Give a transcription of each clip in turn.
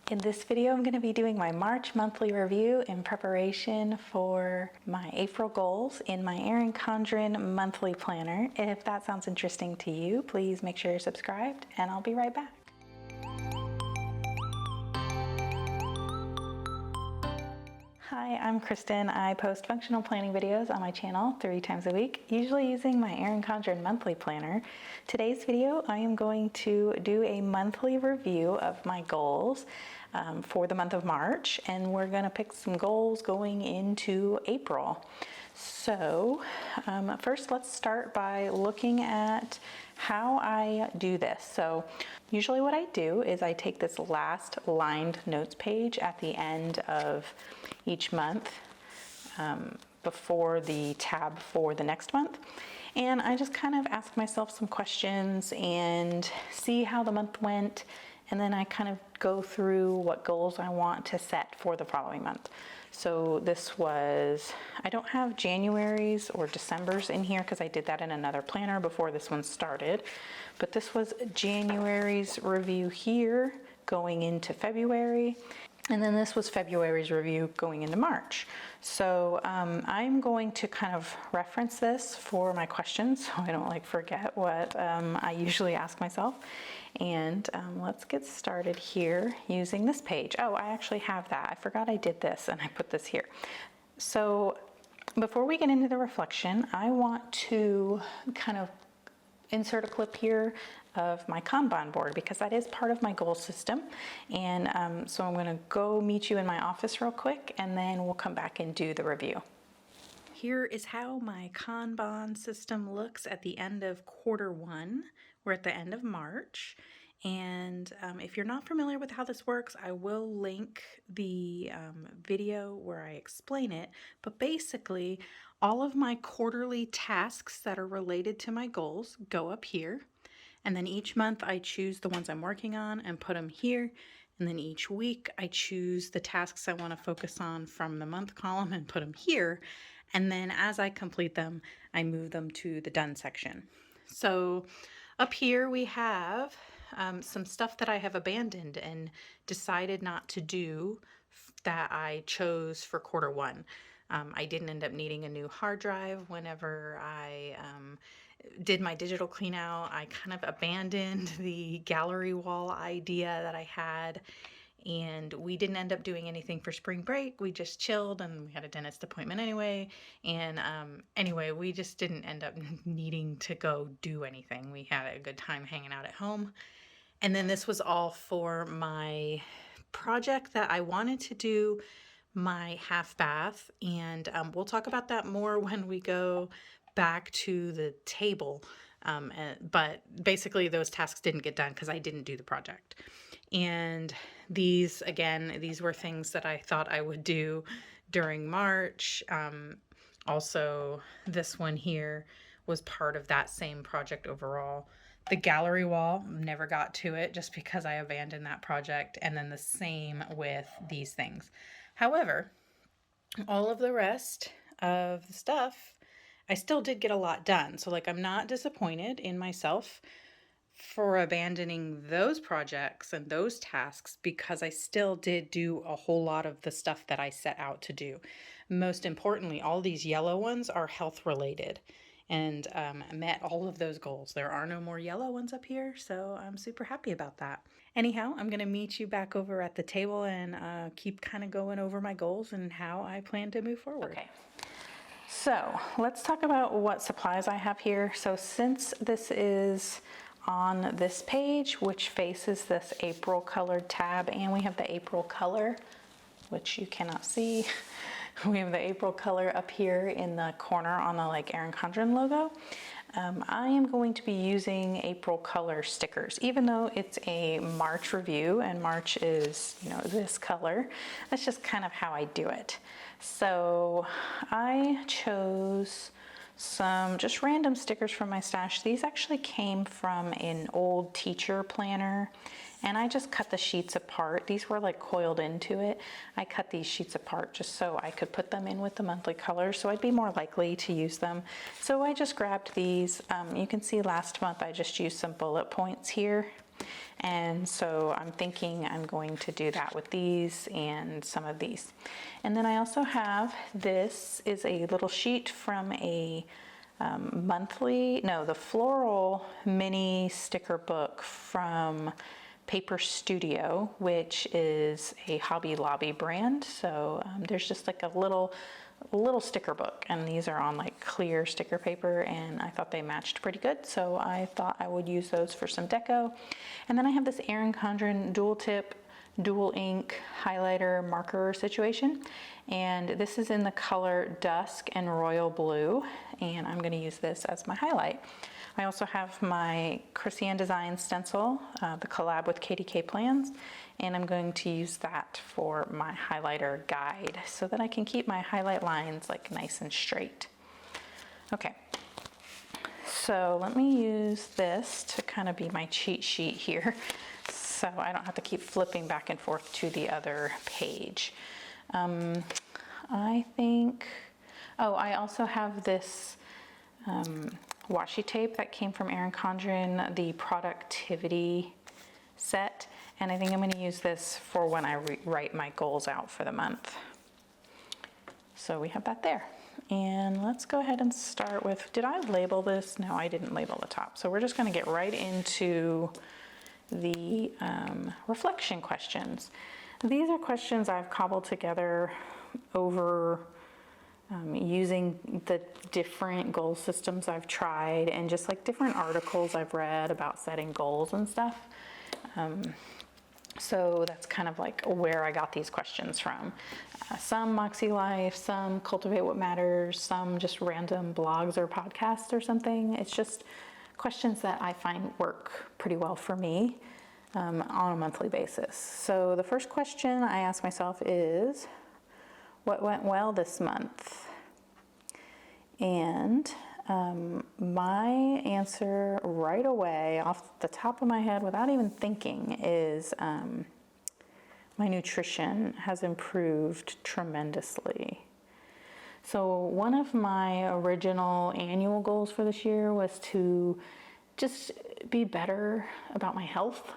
In this video, I'm going to be doing my March monthly review in preparation for my April goals in my Erin Condren monthly planner. If that sounds interesting to you, please make sure you're subscribed and I'll be right back. Hi, I'm Kristen. I post functional planning videos on my channel 3 times a week, usually using my Erin Condren monthly planner. Today's video, I am going to do a monthly review of my goals for the month of March, and we're going to pick some goals going into April. So first, let's start by looking at how I do this. So usually what I do is I take this last lined notes page at the end of each month before the tab for the next month, and I just kind of ask myself some questions and see how the month went, and then I kind of go through what goals I want to set for the following month. So this was, I don't have January's or December's in here because I did that in another planner before this one started, but this was January's review here going into February. And then this was February's review going into March. So I'm going to kind of reference this for my questions so I don't forget what I usually ask myself. And let's get started here using this page. Oh, I actually have that. I forgot I did this and I put this here. So before we get into the reflection, I want to kind of insert a clip here of my Kanban board because that is part of my goal system. And so I'm going to go meet you in my office real quick and then we'll come back and do the review. Here is how my Kanban system looks at the end of Q1. We're at the end of March. And if you're not familiar with how this works, I will link the video where I explain it. But basically, all of my quarterly tasks that are related to my goals go up here. And then each month I choose the ones I'm working on and put them here. And then each week I choose the tasks I want to focus on from the month column and put them here. And then as I complete them, I move them to the done section. So up here we have some stuff that I have abandoned and decided not to do that I chose for Q1. I didn't end up needing a new hard drive whenever I did my digital clean out. I kind of abandoned the gallery wall idea that I had, and we didn't end up doing anything for spring break. We just chilled and we had a dentist appointment anyway. And anyway, we just didn't end up needing to go do anything. We had a good time hanging out at home. And then this was all for my project that I wanted to do, my half bath. And we'll talk about that more when we go back to the table. But basically those tasks didn't get done because I didn't do the project. And these, again, these were things that I thought I would do during March. Also, this one here was part of that same project overall. The gallery wall, never got to it just because I abandoned that project. And then the same with these things. However, all of the rest of the stuff, I still did get a lot done. So I'm not disappointed in myself for abandoning those projects and those tasks because I still did do a whole lot of the stuff that I set out to do. Most importantly, all these yellow ones are health related and met all of those goals. There are no more yellow ones up here, so I'm super happy about that. Anyhow, I'm going to meet you back over at the table and keep kind of going over my goals and how I plan to move forward. Okay. So let's talk about what supplies I have here. So since this is on this page, which faces this April colored tab, and we have the April color, which you cannot see. We have the April color up here in the corner on the Erin Condren logo. I am going to be using April color stickers, even though it's a March review and March is, this color. That's just kind of how I do it. So I chose some just random stickers from my stash. These actually came from an old teacher planner, and I just cut the sheets apart. These were coiled into it. I cut these sheets apart just so I could put them in with the monthly colors, so I'd be more likely to use them. So I just grabbed these. You can see last month I just used some bullet points here. And so I'm thinking I'm going to do that with these and some of these. And then I also have, this is a little sheet from a the floral mini sticker book from Paper Studio, which is a Hobby Lobby brand. So there's just like a little sticker book, and these are on like clear sticker paper, and I thought they matched pretty good, so I thought I would use those for some deco. And then I have this Erin Condren dual tip, dual ink highlighter marker situation, and this is in the color Dusk and Royal Blue, and I'm going to use this as my highlight. I also have my Christiane Design stencil, the collab with KDK Plans, and I'm going to use that for my highlighter guide so that I can keep my highlight lines like nice and straight. Okay, so let me use this to kind of be my cheat sheet here, so I don't have to keep flipping back and forth to the other page. I think, I also have this washi tape that came from Erin Condren, the productivity set, and I think I'm going to use this for when I write my goals out for the month. So we have that there. And let's go ahead and start with, did I label this? No, I didn't label the top. So we're just going to get right into the reflection questions. These are questions I've cobbled together over using the different goal systems I've tried and just like different articles I've read about setting goals and stuff. So that's kind of like where I got these questions from. Some Moxie Life, some Cultivate What Matters, some just random blogs or podcasts or something. It's just questions that I find work pretty well for me on a monthly basis. So the first question I ask myself is, what went well this month? And my answer right away, off the top of my head, without even thinking, is my nutrition has improved tremendously. So one of my original annual goals for this year was to just be better about my health,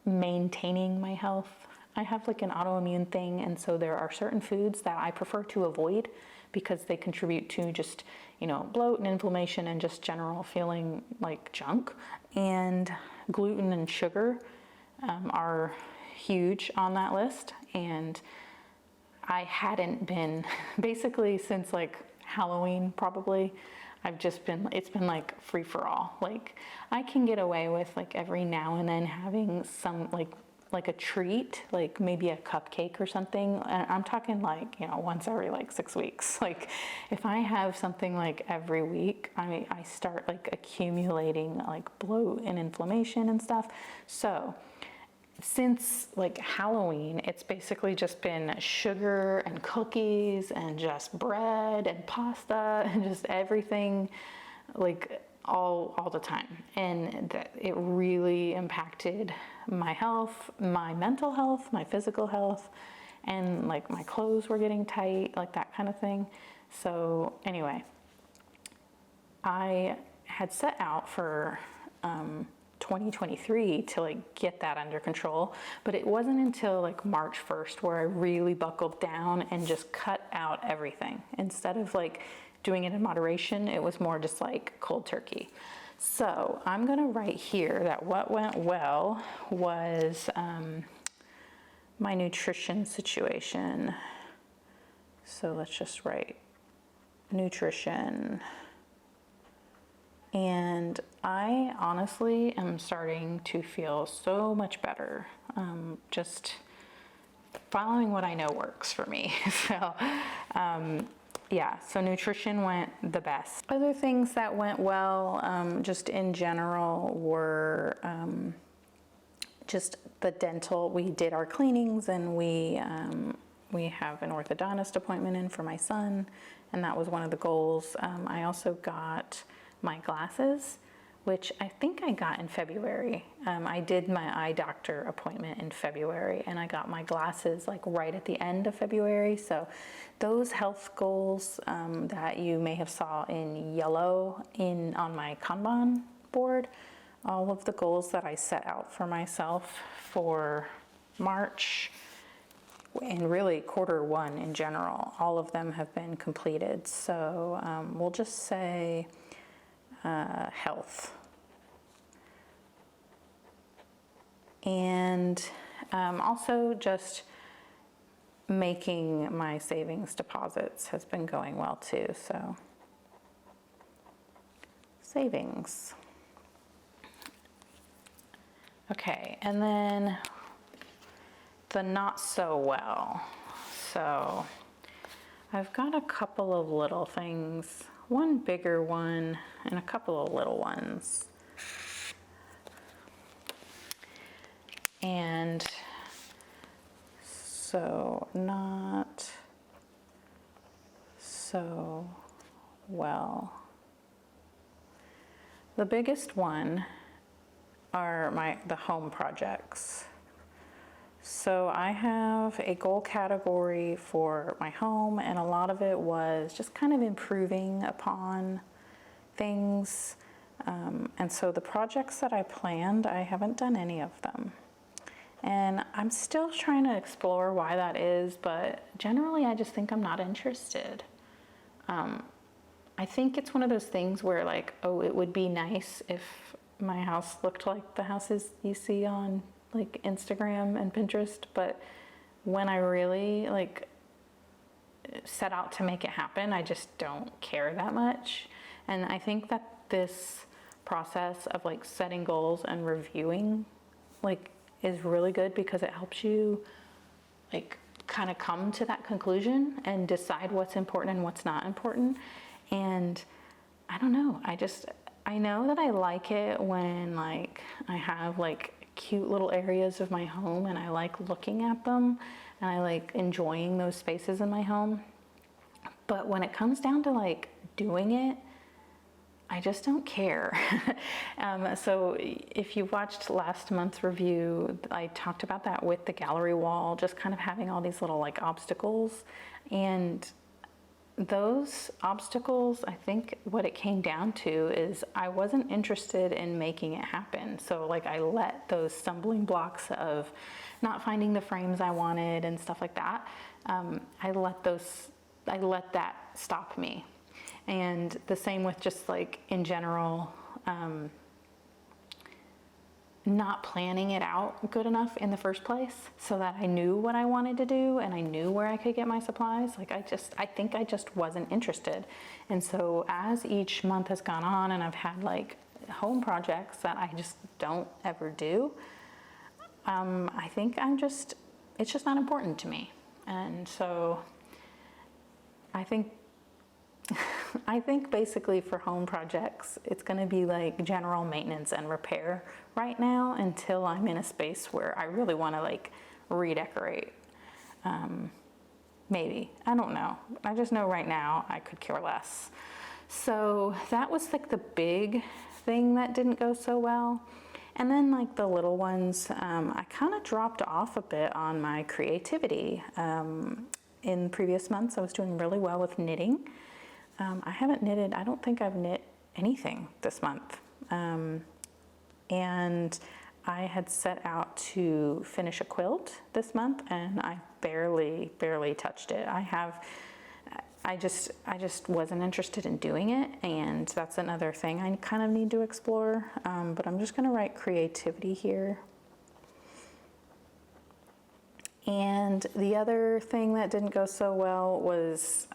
maintaining my health. I have like an autoimmune thing, and so there are certain foods that I prefer to avoid because they contribute to just, bloat and inflammation and just general feeling like junk. And gluten and sugar are huge on that list. And I hadn't been, basically since like Halloween probably, it's been like free for all. Like I can get away with like every now and then having some like a treat, like maybe a cupcake or something. And I'm talking like, once every like 6 weeks. Like if I have something like every week, I start like accumulating like bloat and inflammation and stuff. So since like Halloween, it's basically just been sugar and cookies and just bread and pasta and just everything like all the time. And that it really impacted my health, my mental health, my physical health, and like my clothes were getting tight, like that kind of thing. So anyway, I had set out for 2023 to like get that under control, but it wasn't until like March 1st where I really buckled down and just cut out everything. Instead of like doing it in moderation, it was more just like cold turkey. So I'm gonna write here that what went well was my nutrition situation. So let's just write nutrition. And I honestly am starting to feel so much better, just following what I know works for me. So yeah, so nutrition went the best. Other things that went well, just in general, were just the dental. We did our cleanings, and we have an orthodontist appointment in for my son, and that was one of the goals. I also got my glasses, which I think I got in February. I did my eye doctor appointment in February, and I got my glasses like right at the end of February. So those health goals that you may have saw in yellow on my Kanban board, all of the goals that I set out for myself for March and really Q1 in general, all of them have been completed. So we'll just say health. And also just making my savings deposits has been going well too. So savings. Okay, and then the not so well. So I've got a couple of little things, one bigger one and a couple of little ones. And so not so well. The biggest one are the home projects. So I have a goal category for my home, and a lot of it was just kind of improving upon things. And so the projects that I planned, I haven't done any of them. And I'm still trying to explore why that is, but generally I just think I'm not interested. I think it's one of those things where like, oh, it would be nice if my house looked like the houses you see on like Instagram and Pinterest, but when I really like set out to make it happen, I just don't care that much. And I think that this process of like setting goals and reviewing like is really good because it helps you like kind of come to that conclusion and decide what's important and what's not important. And I don't know, I know that I like it when like I have like cute little areas of my home and I like looking at them and I like enjoying those spaces in my home. But when it comes down to like doing it, I just don't care. So if you watched last month's review, I talked about that with the gallery wall, just kind of having all these little like obstacles. And those obstacles, I think what it came down to is I wasn't interested in making it happen. So like I let those stumbling blocks of not finding the frames I wanted and stuff like that, I let that stop me. And the same with just like in general, not planning it out good enough in the first place so that I knew what I wanted to do and I knew where I could get my supplies. Like I think I just wasn't interested. And so as each month has gone on and I've had like home projects that I just don't ever do, I think it's just not important to me. And so I think basically for home projects, it's going to be like general maintenance and repair right now until I'm in a space where I really want to like redecorate. Maybe, I don't know. I just know right now I could care less. So that was like the big thing that didn't go so well. And then like the little ones, I kind of dropped off a bit on my creativity. In previous months, I was doing really well with knitting. I haven't knitted, I don't think I've knit anything this month. And I had set out to finish a quilt this month and I barely touched it. I just wasn't interested in doing it, and that's another thing I kind of need to explore. But I'm just gonna write creativity here. And the other thing that didn't go so well was,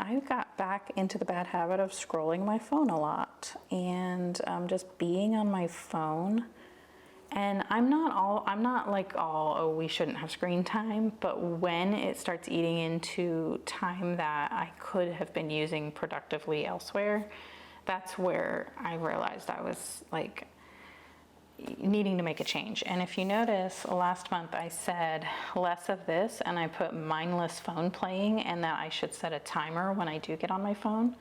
I got back into the bad habit of scrolling my phone a lot and just being on my phone. And I'm not like all, oh, we shouldn't have screen time, but when it starts eating into time that I could have been using productively elsewhere, that's where I realized I was like needing to make a change. And if you notice, last month I said less of this and I put mindless phone playing and that I should set a timer when I do get on my phone.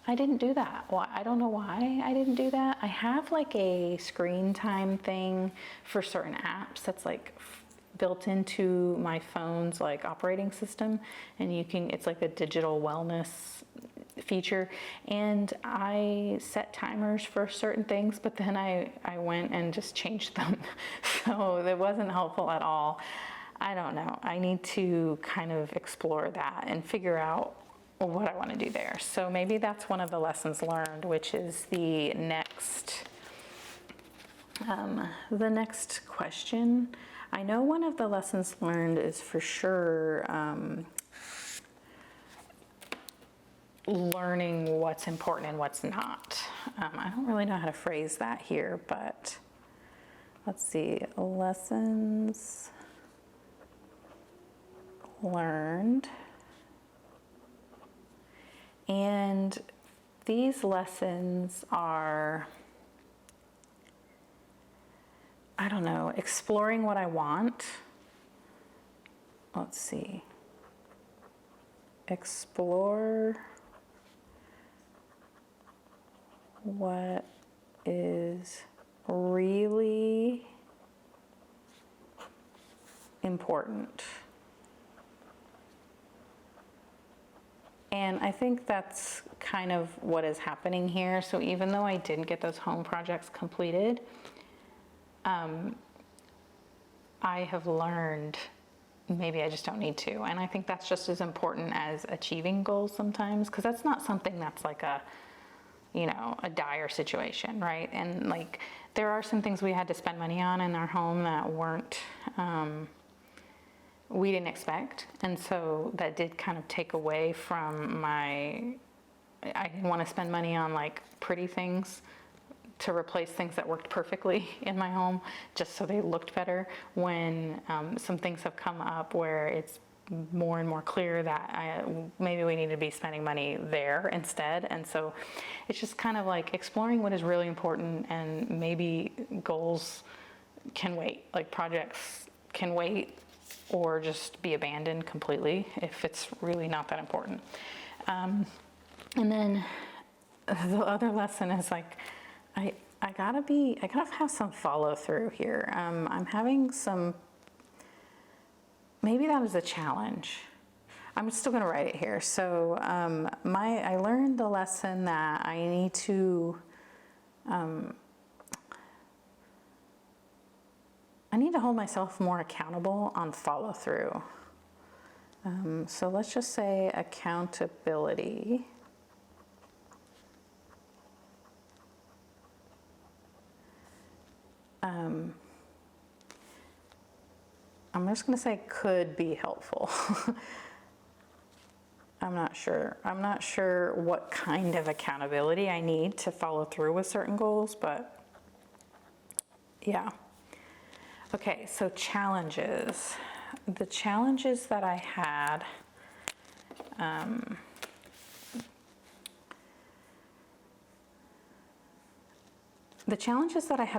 I didn't do that. Well, I don't know why I didn't do that. I have like a screen time thing for certain apps that's like built into my phone's like operating system, and it's like a digital wellness feature, and I set timers for certain things, but then I went and just changed them. So it wasn't helpful at all. I don't know. I need to kind of explore that and figure out what I want to do there. So maybe that's one of the lessons learned, which is the next question. I know one of the lessons learned is for sure learning what's important and what's not. I don't really know how to phrase that here, but let's see. Lessons learned. And these lessons are, I don't know, exploring what I want. Let's see. Explore what is really important. And I think that's kind of what is happening here. So even though I didn't get those home projects completed, I have learned maybe I just don't need to. And I think that's just as important as achieving goals sometimes, because that's not something that's like a dire situation, right? And like there are some things we had to spend money on in our home that weren't, we didn't expect. And so that did kind of take away from I didn't want to spend money on like pretty things to replace things that worked perfectly in my home just so they looked better, when some things have come up where it's more and more clear that maybe we need to be spending money there instead. And so it's just kind of like exploring what is really important, and maybe goals can wait, like projects can wait or just be abandoned completely if it's really not that important. And then the other lesson is like, I gotta have some follow through here. I'm having some, maybe that is a challenge. I'm still gonna write it here. So I learned the lesson that I need to, hold myself more accountable on follow through. So let's just say accountability. I'm just going to say could be helpful. I'm not sure. I'm not sure what kind of accountability I need to follow through with certain goals, but yeah. Okay, so challenges. The challenges that I had,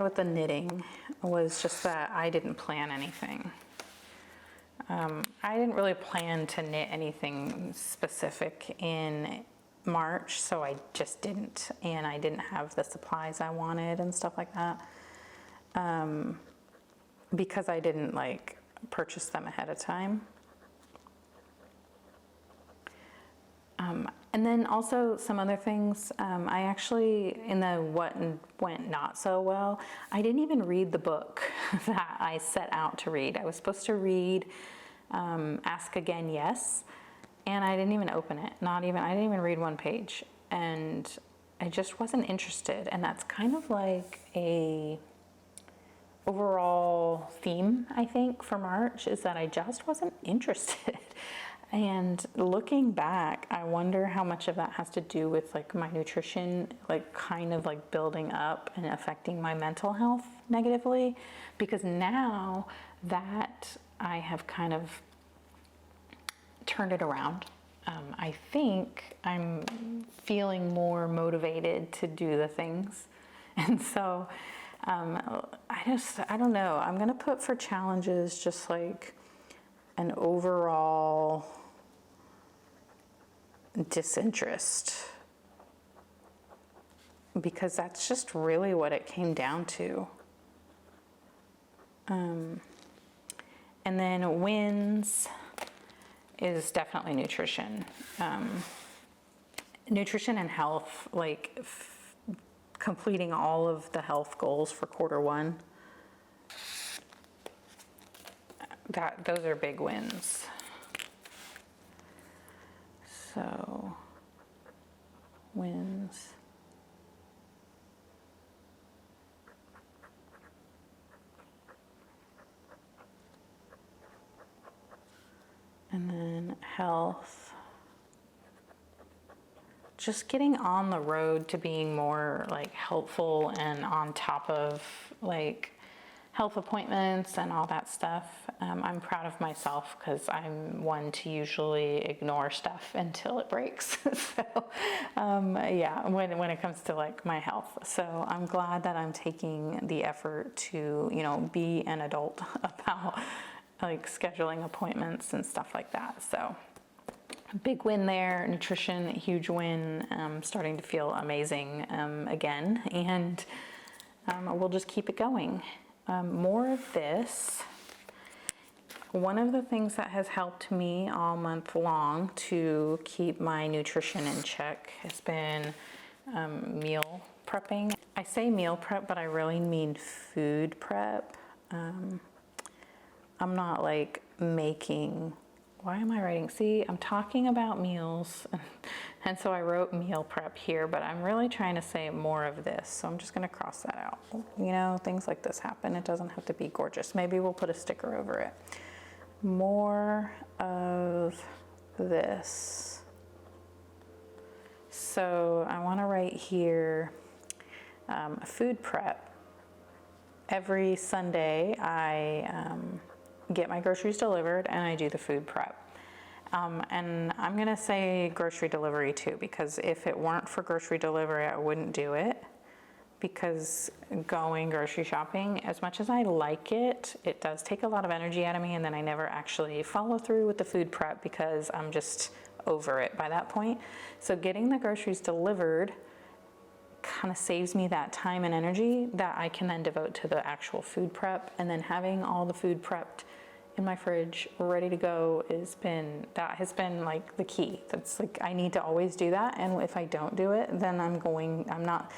with the knitting was just that I didn't plan anything. I didn't really plan to knit anything specific in March, so I just didn't, and I didn't have the supplies I wanted and stuff like that, because I didn't like purchase them ahead of time. And then also some other things, I actually, in the what went not so well, I didn't even read the book that I set out to read. I was supposed to read Ask Again, Yes, and I didn't even open it. I didn't even read one page, and I just wasn't interested. And that's kind of like a overall theme, I think, for March, is that I just wasn't interested. And looking back, I wonder how much of that has to do with like my nutrition, like kind of like building up and affecting my mental health negatively, because now that I have kind of turned it around, I think I'm feeling more motivated to do the things. And so I don't know. I'm going to put for challenges just like an overall disinterest, because that's just really what it came down to. And then wins is definitely nutrition. nutrition and health, like completing all of the health goals for Q1, those are big wins. So, wins. And then health. Just getting on the road to being more like helpful and on top of like health appointments and all that stuff. I'm proud of myself because I'm one to usually ignore stuff until it breaks. So yeah, when it comes to like my health. So I'm glad that I'm taking the effort to, you know, be an adult about like scheduling appointments and stuff like that. So big win there. Nutrition, huge win. Starting to feel amazing again, and we'll just keep it going. More of this. One of the things that has helped me all month long to keep my nutrition in check has been meal prepping. I say meal prep, but I really mean food prep. I'm not like making. Why am I writing? See, I'm talking about meals, and so I wrote meal prep here, but I'm really trying to say more of this, so I'm just gonna cross that out. You know, things like this happen. It doesn't have to be gorgeous. Maybe we'll put a sticker over it. More of this. So I wanna write here, food prep. Every Sunday, I get my groceries delivered and I do the food prep. And I'm gonna say grocery delivery too, because if it weren't for grocery delivery, I wouldn't do it. Because going grocery shopping, as much as I like it, it does take a lot of energy out of me, and then I never actually follow through with the food prep because I'm just over it by that point. So getting the groceries delivered kind of saves me that time and energy that I can then devote to the actual food prep, and then having all the food prepped in my fridge ready to go has been like the key. That's like, I need to always do that, and if I don't do it, then I'm not,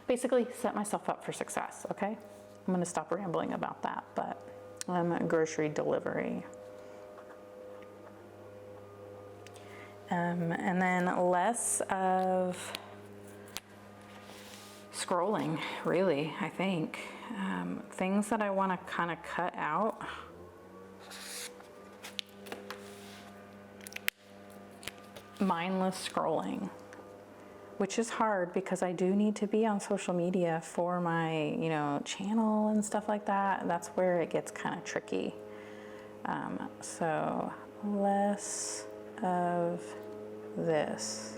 basically set myself up for success. Okay, I'm gonna stop rambling about that, but grocery delivery. And then less of scrolling, really, I think. Things that I want to kind of cut out. Mindless scrolling, which is hard because I do need to be on social media for my, you know, channel and stuff like that. That's where it gets kind of tricky. So less of this.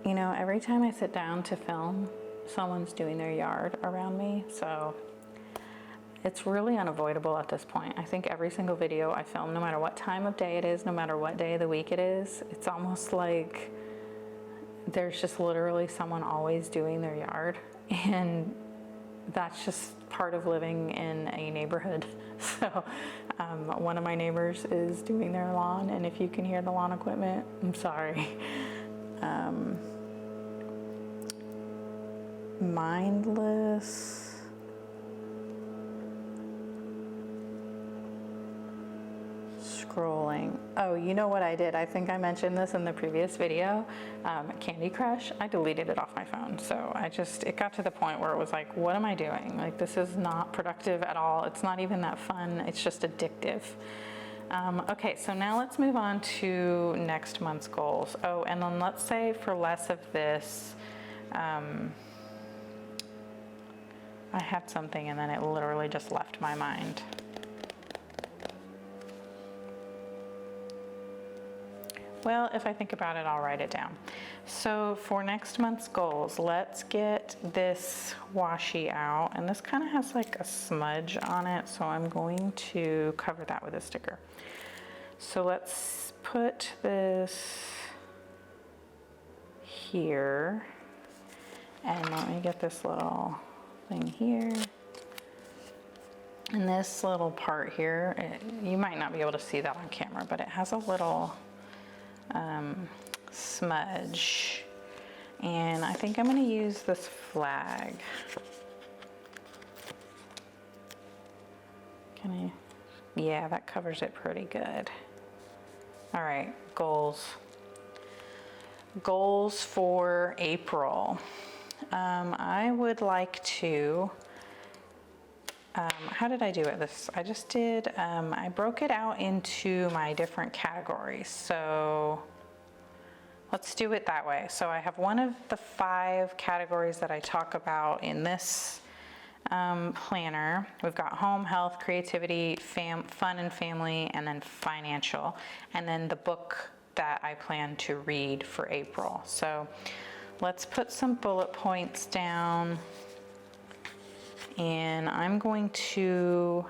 You know, every time I sit down to film, someone's doing their yard around me, so it's really unavoidable at this point. I think every single video I film, no matter what time of day it is, no matter what day of the week it is, it's almost like there's just literally someone always doing their yard, and that's just part of living in a neighborhood. So one of my neighbors is doing their lawn, and if you can hear the lawn equipment, I'm sorry. Mindless scrolling. Oh, you know what I did? I think I mentioned this in the previous video. Candy Crush, I deleted it off my phone. So it got to the point where it was like, what am I doing? Like, this is not productive at all. It's not even that fun. It's just addictive. Okay, so now let's move on to next month's goals. Oh, and then let's say for less of this, I had something and then it literally just left my mind. Well, if I think about it, I'll write it down. So for next month's goals, let's get this washi out. And this kind of has like a smudge on it, so I'm going to cover that with a sticker. So let's put this here. And let me get this little thing here. And this little part here, you might not be able to see that on camera, but it has a little smudge. And I think I'm going to use this flag. Can I? Yeah, that covers it pretty good. All right, goals. Goals for April. I would like to, how did I do it? I just did, I broke it out into my different categories. So let's do it that way. So I have one of the 5 categories that I talk about in this planner. We've got home, health, creativity, fun and family, and then financial. And then the book that I plan to read for April. So let's put some bullet points down. And I'm going to,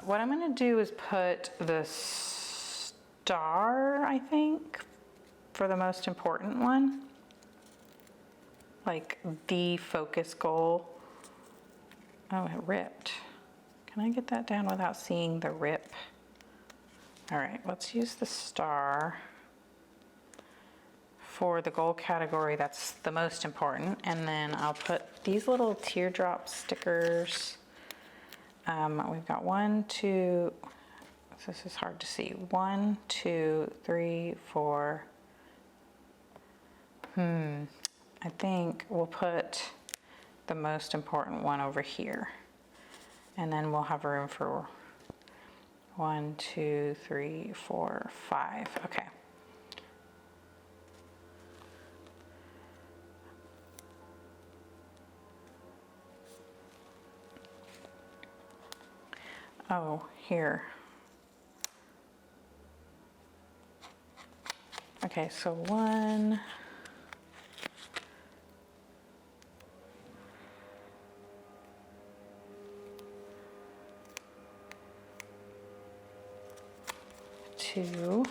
what I'm going to do is put the star, I think, for the most important one. Like the focus goal. Oh, it ripped. Can I get that down without seeing the rip? All right, let's use the star for the goal category that's the most important. And then I'll put these little teardrop stickers. We've got 1, 2, this is hard to see. 1, 2, 3, 4. I think we'll put the most important one over here. And then we'll have room for 1, 2, 3, 4, 5. Okay. Oh, here. Okay, so 1, 2,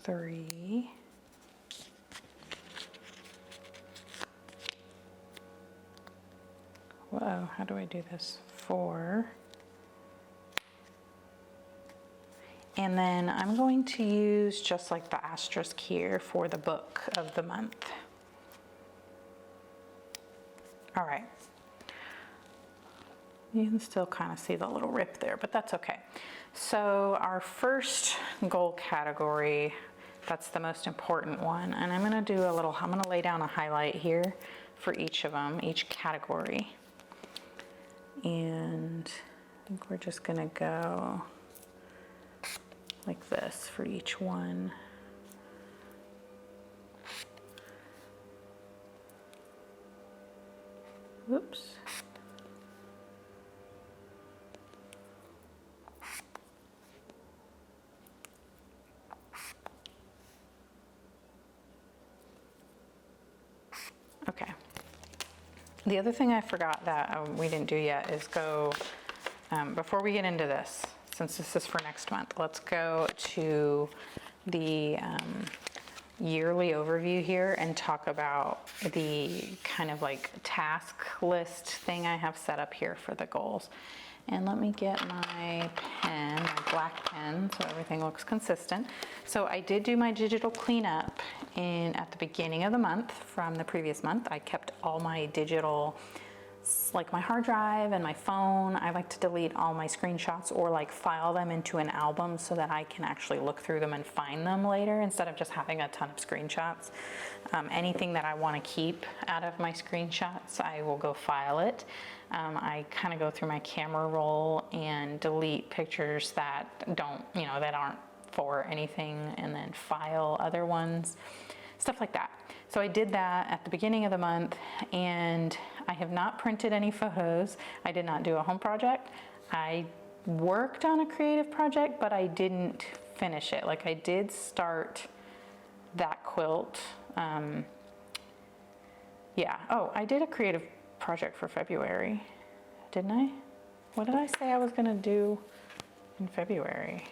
3, 4. How do I do this? 4. And then I'm going to use just like the asterisk here for the book of the month. All right. You can still kind of see the little rip there, but that's okay. So our first goal category, that's the most important one. And I'm gonna do I'm gonna lay down a highlight here for each of them, each category. And I think we're just gonna go like this for each one. Whoops. Okay. The other thing I forgot that we didn't do yet is go, before we get into this, since this is for next month, let's go to the yearly overview here and talk about the kind of like task list thing I have set up here for the goals. And let me get my pen, my black pen, so everything looks consistent. So I did do my digital cleanup at the beginning of the month from the previous month. I kept all my digital, like my hard drive and my phone. I like to delete all my screenshots or like file them into an album so that I can actually look through them and find them later instead of just having a ton of screenshots. Anything that I want to keep out of my screenshots, I will go file it. I kind of go through my camera roll and delete pictures that don't, that aren't for anything, and then file other ones, stuff like that. So I did that at the beginning of the month, and I have not printed any photos. I did not do a home project. I worked on a creative project, but I didn't finish it. Like I did start that quilt. Yeah, oh, I did a creative project for February, didn't I? What did I say I was gonna do in February?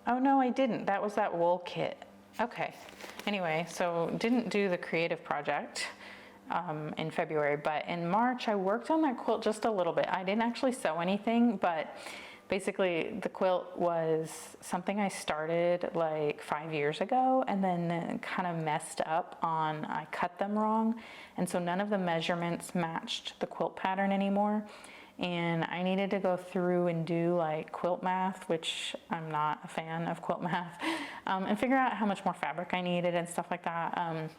Oh no, I didn't. That was that wool kit. Okay. Anyway, so didn't do the creative project. in February, but in March I worked on that quilt just a little bit. I didn't actually sew anything, but basically the quilt was something I started like 5 years ago and then kind of messed up on, I cut them wrong, and so none of the measurements matched the quilt pattern anymore, and I needed to go through and do like quilt math, which I'm not a fan of quilt math, and figure out how much more fabric I needed and stuff like that.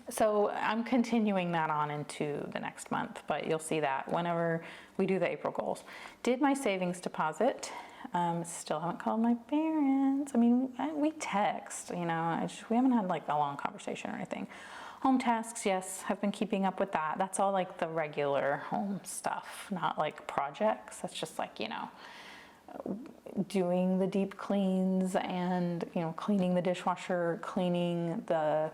So I'm continuing that on into the next month, but you'll see that whenever we do the April goals. Did my savings deposit. Still haven't called my parents. I mean, we text, you know, we haven't had like a long conversation or anything. Home tasks, yes, I've been keeping up with that. That's all like the regular home stuff, not like projects. That's just like, you know, doing the deep cleans and, you know, cleaning the dishwasher, cleaning the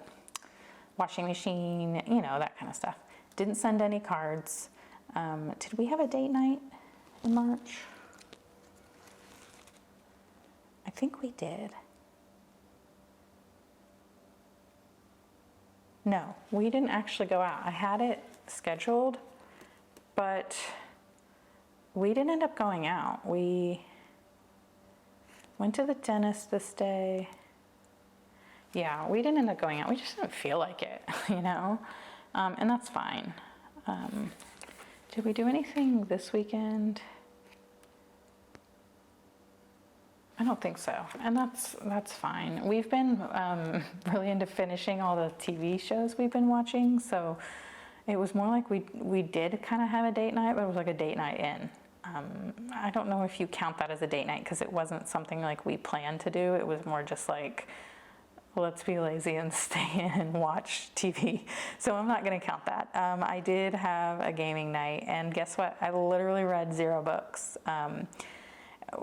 washing machine, you know, that kind of stuff. Didn't send any cards. Did we have a date night in March? I think we did. No, we didn't actually go out. I had it scheduled, but we didn't end up going out. We went to the dentist this day. Yeah, we didn't end up going out. We just didn't feel like it, you know, and that's fine. Did we do anything this weekend? I don't think so, and that's fine. We've been really into finishing all the TV shows we've been watching, so it was more like we did kind of have a date night, but it was like a date night in. I don't know if you count that as a date night because it wasn't something like we planned to do. It was more just like, let's be lazy and stay in and watch TV. So I'm not going to count that. I did have a gaming night, and guess what? I literally read 0 books.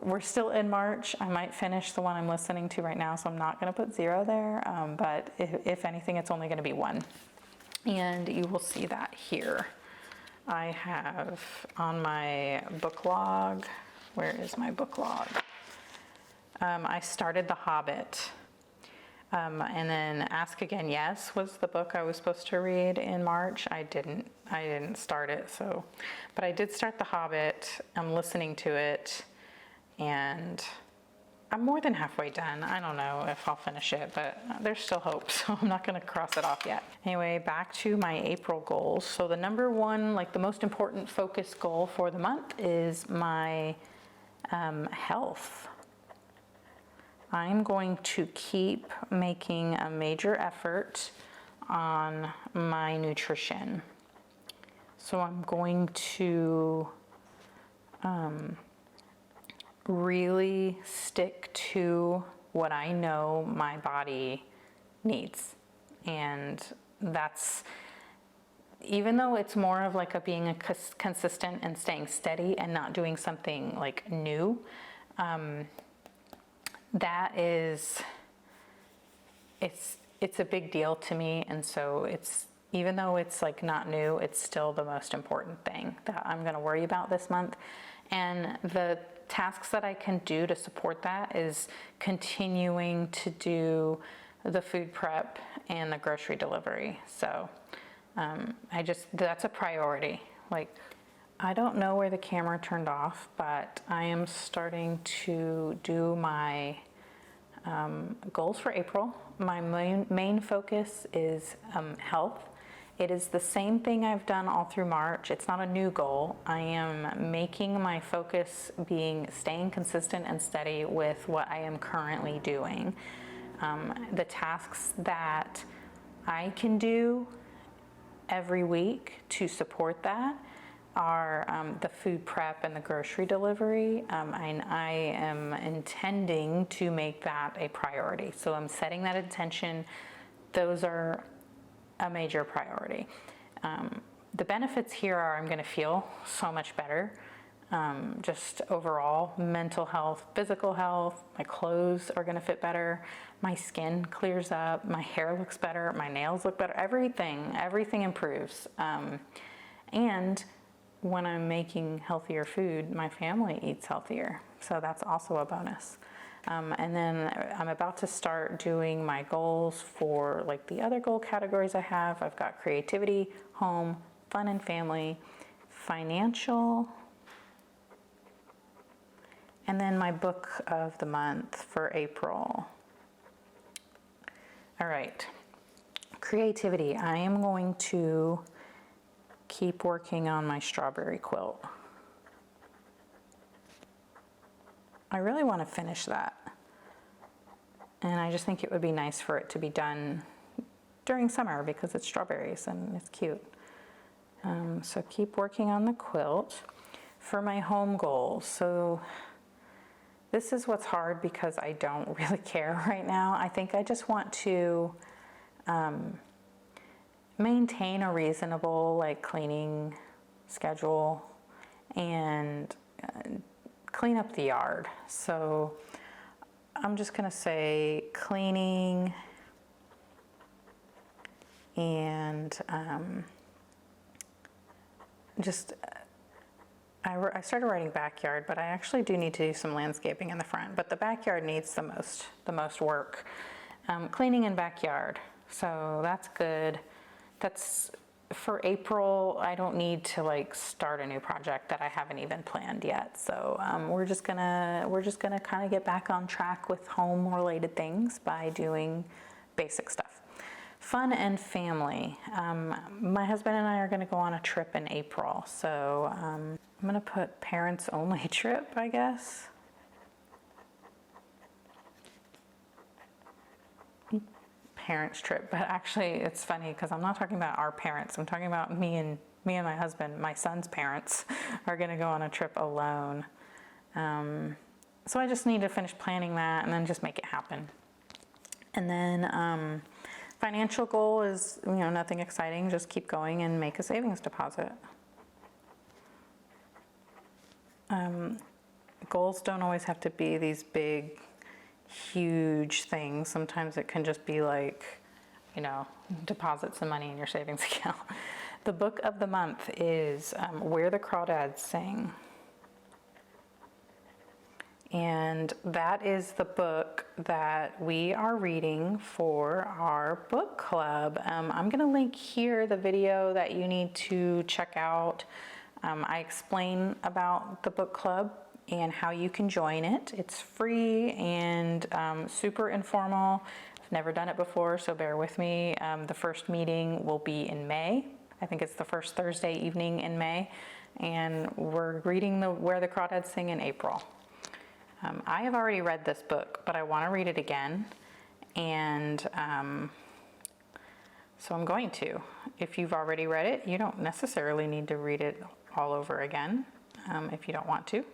We're still in March. I might finish the one I'm listening to right now, so I'm not going to put 0 there. But if anything, it's only going to be 1. And you will see that here. I have on my book log, where is my book log? I started The Hobbit. And then Ask Again Yes was the book I was supposed to read in March. I didn't start it, so, but I did start The Hobbit. I'm listening to it, and I'm more than halfway done. I don't know if I'll finish it, but there's still hope, so I'm not going to cross it off yet. Anyway, back to my April goals. So the number one, like the most important focus goal for the month is my health. I'm going to keep making a major effort on my nutrition. So I'm going to really stick to what I know my body needs. And that's, even though it's more of like being consistent and staying steady and not doing something like new, that is, it's a big deal to me. And so it's, even though it's like not new, it's still the most important thing that I'm going to worry about this month. And the tasks that I can do to support that is continuing to do the food prep and the grocery delivery. So that's a priority. Like, I don't know where the camera turned off, but I am starting to do my goals for April. My main focus is health. It is the same thing I've done all through March. It's not a new goal. I am making my focus being staying consistent and steady with what I am currently doing. The tasks that I can do every week to support that are the food prep and the grocery delivery. And I am intending to make that a priority. So I'm setting that intention. Those are a major priority. The benefits here are I'm going to feel so much better. Just overall mental health, physical health, my clothes are going to fit better, my skin clears up, my hair looks better, my nails look better, everything improves. And when I'm making healthier food, my family eats healthier. So that's also a bonus. And then I'm about to start doing my goals for like the other goal categories I have. I've got creativity, home, fun and family, financial, and then my book of the month for April. All right, creativity. I am going to keep working on my strawberry quilt. I really want to finish that. And I just think it would be nice for it to be done during summer because it's strawberries and it's cute. So keep working on the quilt. For my home goals, so this is what's hard because I don't really care right now. I think I just want to maintain a reasonable like cleaning schedule and clean up the yard. So I'm just gonna say cleaning and I started writing backyard, but I actually do need to do some landscaping in the front, but the backyard needs the most work. Cleaning in backyard, so that's good. That's for April. I don't need to like start a new project that I haven't even planned yet. So we're just gonna kind of get back on track with home related things by doing basic stuff. Fun and family. My husband and I are gonna go on a trip in April. So I'm gonna put parents only trip, I guess. Parents trip, but actually it's funny because I'm not talking about our parents. I'm talking about me and my husband. My son's parents are going to go on a trip alone. So I just need to finish planning that and then just make it happen. And then financial goal is, nothing exciting. Just keep going and make a savings deposit. Goals don't always have to be these big huge things. Sometimes it can just be like, deposit some money in your savings account. The book of the month is Where the Crawdads Sing. And that is the book that we are reading for our book club. I'm going to link here the video that you need to check out. I explain about the book club and how you can join it. It's free and super informal. I've never done it before, so bear with me. The first meeting will be in May. I think it's the first Thursday evening in May. And we're reading Where the Crawdads Sing in April. I have already read this book, but I want to read it again. And so I'm going to. If you've already read it, you don't necessarily need to read it all over again if you don't want to.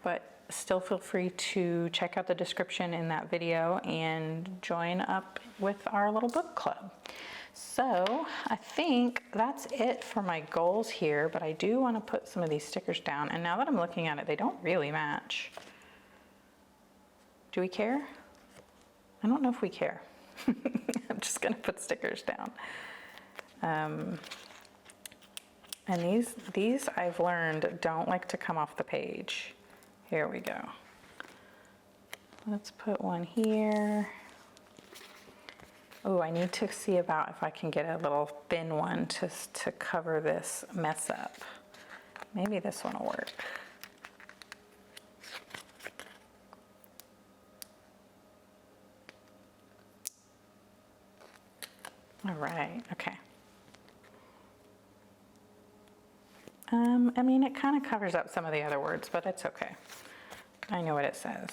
But still feel free to check out the description in that video and join up with our little book club. So I think that's it for my goals here, but I do want to put some of these stickers down. And now that I'm looking at it, they don't really match. Do we care? I don't know if we care. I'm just going to put stickers down. And these I've learned don't like to come off the page. Here we go. Let's put one here. Oh, I need to see about if I can get a little thin one to cover this mess up. Maybe this one will work. All right, okay. I mean, it kind of covers up some of the other words, but it's okay. I know what it says.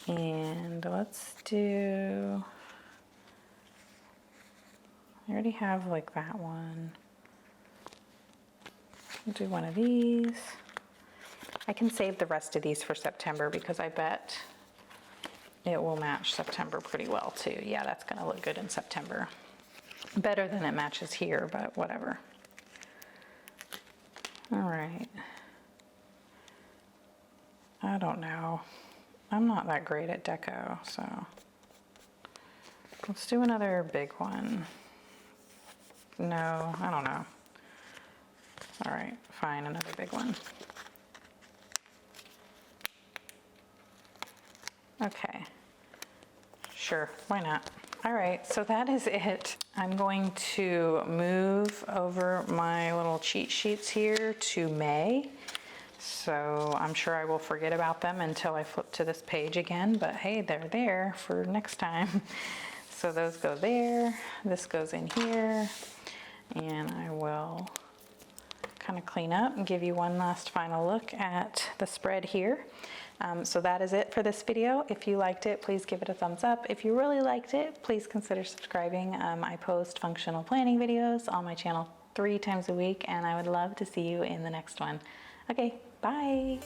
And let's do, I already have like that one. We'll do one of these. I can save the rest of these for September because I bet it will match September pretty well too. Yeah, that's gonna look good in September. Better than it matches here, but whatever. All right. I don't know. I'm not that great at deco, so let's do another big one. No, I don't know. All right, fine, another big one. Okay, sure, why not? All right, so that is it. I'm going to move over my little cheat sheets here to May. So I'm sure I will forget about them until I flip to this page again, but hey, they're there for next time. So those go there, this goes in here, and I will kind of clean up and give you one last final look at the spread here. So that is it for this video. If you liked it, please give it a thumbs up. If you really liked it, please consider subscribing. I post functional planning videos on my channel 3 times a week, and I would love to see you in the next one. Okay, bye.